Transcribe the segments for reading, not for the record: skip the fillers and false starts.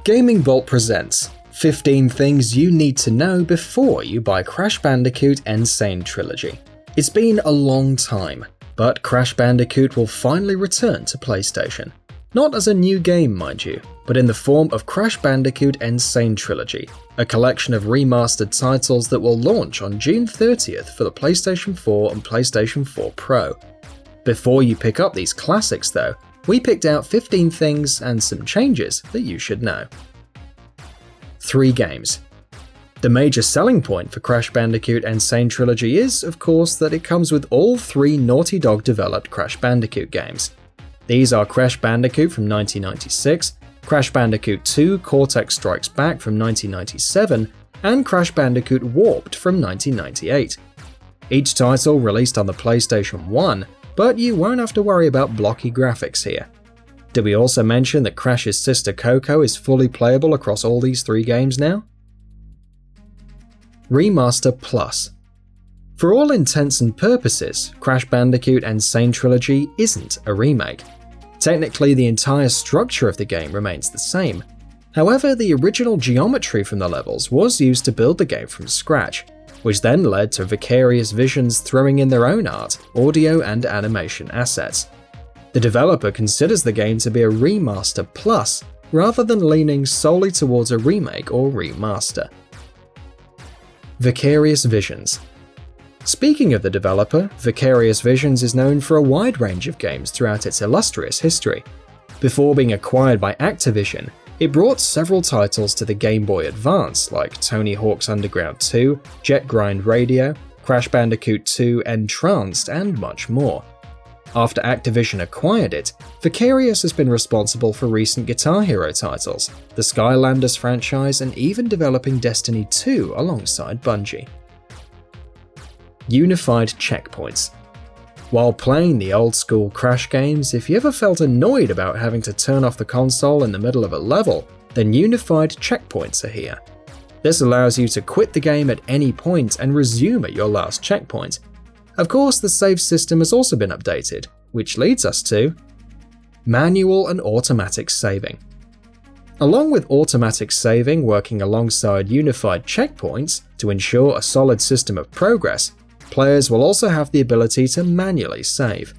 GamingBolt presents 15 things you need to know before you buy Crash Bandicoot N.SANE Trilogy. It's been a long time, but Crash Bandicoot will finally return to PlayStation. Not as a new game, mind you, but in the form of Crash Bandicoot N.SANE Trilogy, a collection of remastered titles that will launch on June 30th for the PlayStation 4 and PlayStation 4 Pro. Before you pick up these classics though, we picked out 15 things and some changes that you should know. 3 games. The major selling point for Crash Bandicoot N.SANE Trilogy is, of course, that it comes with all 3 Naughty Dog developed Crash Bandicoot games. These are Crash Bandicoot from 1996, Crash Bandicoot 2 Cortex Strikes Back from 1997, and Crash Bandicoot Warped from 1998. Each title released on the PlayStation 1, but you won't have to worry about blocky graphics here. Did we also mention that Crash's sister Coco is fully playable across all these 3 games now? Remaster Plus. For all intents and purposes, Crash Bandicoot N.SANE Trilogy isn't a remake. Technically, the entire structure of the game remains the same. However, the original geometry from the levels was used to build the game from scratch, which then led to Vicarious Visions throwing in their own art, audio and animation assets. The developer considers the game to be a Remaster Plus, rather than leaning solely towards a remake or remaster. Vicarious Visions. Speaking of the developer, Vicarious Visions is known for a wide range of games throughout its illustrious history. Before being acquired by Activision, it brought several titles to the Game Boy Advance like Tony Hawk's Underground 2, Jet Grind Radio, Crash Bandicoot 2 Entranced, and much more. After Activision acquired it, Vicarious has been responsible for recent Guitar Hero titles, the Skylanders franchise, and even developing Destiny 2 alongside Bungie. Unified Checkpoints. While playing the old-school Crash games, if you ever felt annoyed about having to turn off the console in the middle of a level, then unified checkpoints are here. This allows you to quit the game at any point and resume at your last checkpoint. Of course, the save system has also been updated, which leads us to manual and automatic saving. Along with automatic saving working alongside unified checkpoints to ensure a solid system of progress, players will also have the ability to manually save.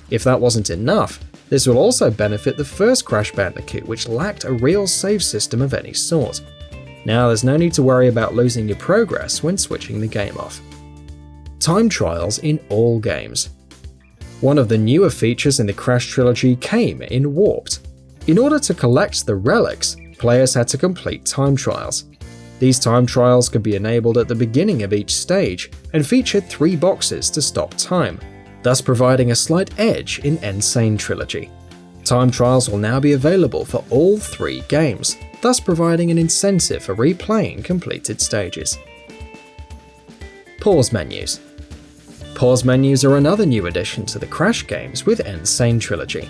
If that wasn't enough, this will also benefit the first Crash Bandicoot, which lacked a real save system of any sort. Now there's no need to worry about losing your progress when switching the game off. Time trials in all games. One of the newer features in the Crash trilogy came in Warped. In order to collect the relics, players had to complete time trials. These time trials could be enabled at the beginning of each stage and featured 3 boxes to stop time, thus providing a slight edge in N.SANE Trilogy. Time trials will now be available for all 3 games, thus providing an incentive for replaying completed stages. Pause menus. Pause menus are another new addition to the Crash games with N.SANE Trilogy.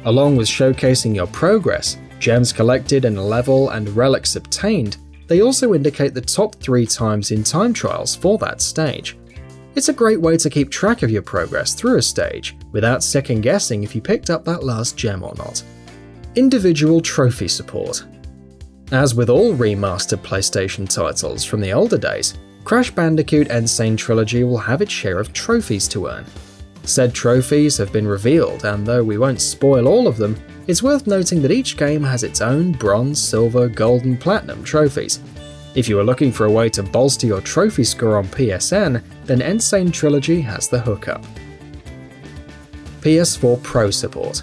Along with showcasing your progress, gems collected in a level and relics obtained, they also indicate the top 3 times in time trials for that stage. It's a great way to keep track of your progress through a stage without second guessing if you picked up that last gem or not. Individual trophy support. As with all remastered PlayStation titles from the older days, Crash Bandicoot N.SANE Trilogy will have its share of trophies to earn. Said trophies have been revealed, and though we won't spoil all of them, it's worth noting that each game has its own bronze, silver, gold and platinum trophies. If you are looking for a way to bolster your trophy score on PSN, then N.SANE Trilogy has the hookup. PS4 Pro support.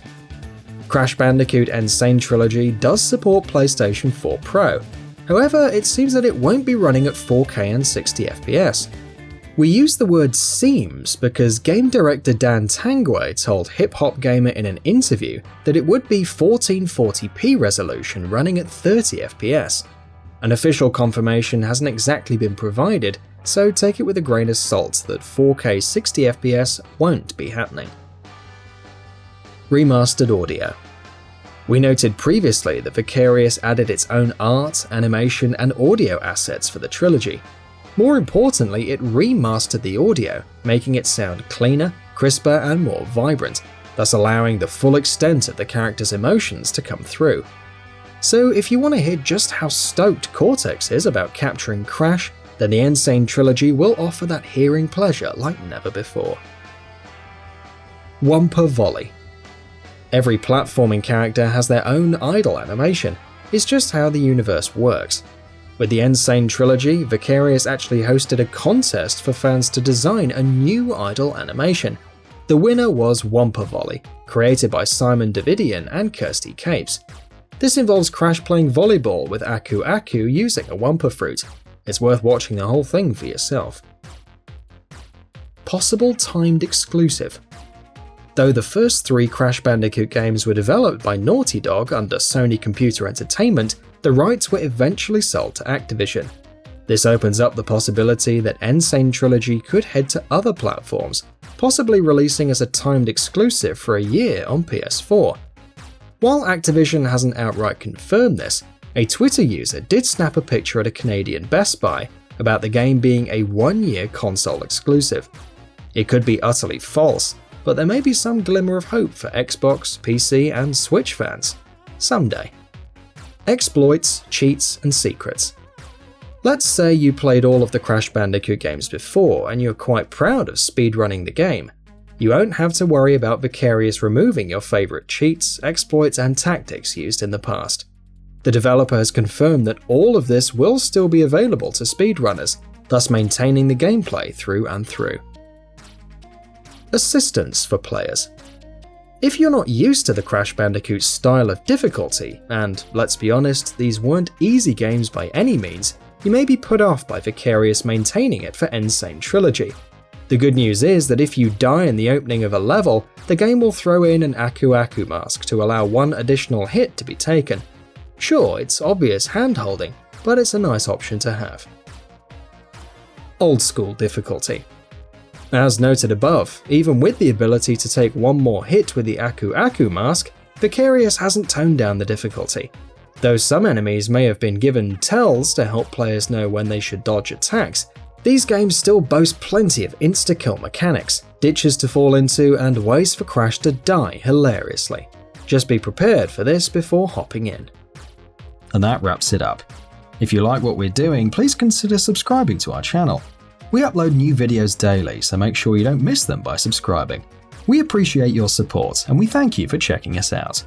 Crash Bandicoot N.SANE Trilogy does support PlayStation 4 Pro. However, it seems that it won't be running at 4K and 60 FPS. We use the word seems because game director Dan Tangway told Hip Hop Gamer in an interview that it would be 1440p resolution running at 30 FPS. An official confirmation hasn't exactly been provided, so take it with a grain of salt that 4K 60 FPS won't be happening. Remastered audio. We noted previously that Vicarious added its own art, animation, and audio assets for the trilogy. More importantly, it remastered the audio, making it sound cleaner, crisper, and more vibrant, thus allowing the full extent of the character's emotions to come through. So if you want to hear just how stoked Cortex is about capturing Crash, then the N.SANE Trilogy will offer that hearing pleasure like never before. Wumpa Volley. Every platforming character has their own idle animation, it's just how the universe works. With the N.SANE Trilogy, Vicarious actually hosted a contest for fans to design a new idle animation. The winner was Wumpa Volley, created by Simon Davidian and Kirsty Capes. This involves Crash playing volleyball with Aku Aku using a Wumpa fruit. It's worth watching the whole thing for yourself. Possible timed exclusive. Though the first 3 Crash Bandicoot games were developed by Naughty Dog under Sony Computer Entertainment, the rights were eventually sold to Activision. This opens up the possibility that N.SANE Trilogy could head to other platforms, possibly releasing as a timed exclusive for a year on PS4. While Activision hasn't outright confirmed this, a Twitter user did snap a picture at a Canadian Best Buy about the game being a 1-year console exclusive. It could be utterly false, but there may be some glimmer of hope for Xbox, PC, and Switch fans. Someday. Exploits, cheats, and secrets. Let's say you played all of the Crash Bandicoot games before and you're quite proud of speedrunning the game. You won't have to worry about Vicarious removing your favorite cheats, exploits, and tactics used in the past. The developer has confirmed that all of this will still be available to speedrunners, thus maintaining the gameplay through and through. Assistance for players. If you're not used to the Crash Bandicoot style of difficulty, and let's be honest, these weren't easy games by any means, you may be put off by Vicarious maintaining it for N.SANE Trilogy. The good news is that if you die in the opening of a level, the game will throw in an Aku Aku mask to allow one additional hit to be taken. Sure, it's obvious hand-holding, but it's a nice option to have. Old school difficulty. As noted above, even with the ability to take one more hit with the Aku Aku mask, Vicarious hasn't toned down the difficulty. Though some enemies may have been given tells to help players know when they should dodge attacks, these games still boast plenty of insta-kill mechanics, ditches to fall into, and ways for Crash to die hilariously. Just be prepared for this before hopping in. And that wraps it up. If you like what we're doing, please consider subscribing to our channel. We upload new videos daily, so make sure you don't miss them by subscribing. We appreciate your support, and we thank you for checking us out.